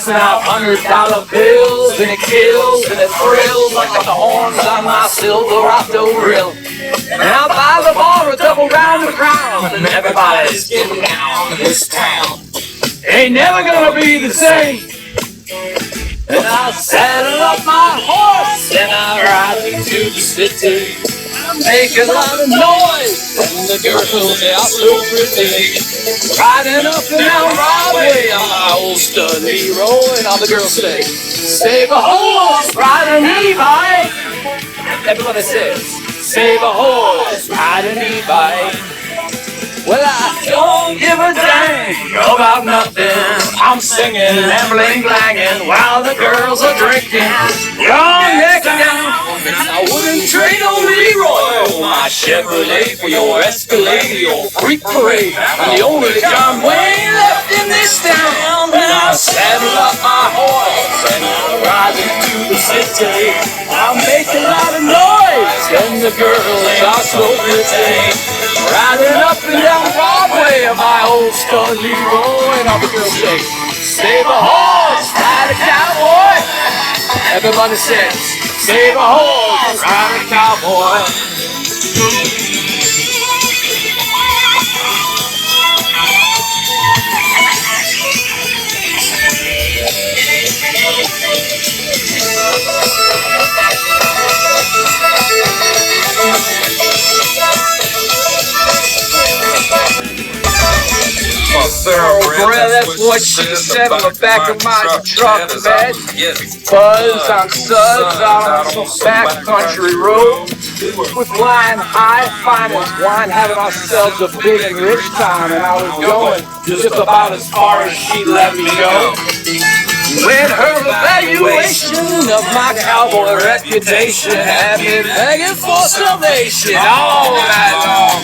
passing out $100 bills, and it kills and it thrills like the horns on my Silverado grill. And out by the bar, a double round of crowd, and everybody's getting down in this town. Ain't never gonna be the same. And I saddle up my horse and I ride into the city. I make a lot of noise and the girls are so pretty. Riding up and down Broadway on my old stud Leroy, and all the girls say, save a horse, ride an e-bike. Everybody says, save a horse, ride an e-bike. Well, I don't give a dang about nothing. I'm singing and bling-blanging while the girls are drinking. Wrong neck down, I wouldn't trade on Leroy or my Chevrolet for your Escalade or Freak Parade. I'm the only John Wayne left in this town. And I saddle up my horse and I ride into the city. I make a lot of noise and the girls are so pretty. Riding up and down Broadway on my old stud Leroy, and all the girls say, save a horse, ride a cowboy. Everybody says, save a horse, ride a cowboy. That's what she said on the back of my truck, man. Buzz on suds out on some backcountry road. With flying high, fine as wine, having ourselves a big and rich time. And I was going just about as far as she let me go. When her evaluation of my cowboy reputation had me begging for salvation all night long.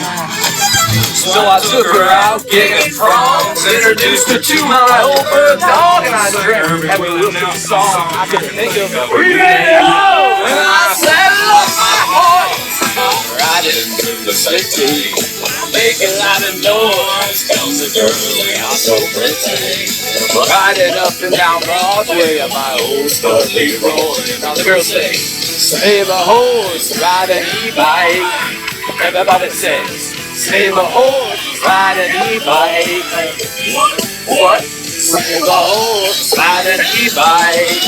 So I took her out getting frogs, introduced her to my old bird dog, and I drank and we looked at the song I could think of. We made it home, and I saddled up my horse, riding through the city, making a lot of noise, cause the girls are so pretty. Riding up and down Broadway on my old stud Leroy, and all the girls say, save a horse, ride an e-bike. Everybody says, save a horse, ride an e-bike. What? Save a horse, ride an e-bike.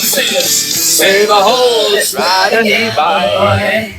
Save a horse, ride an e-bike.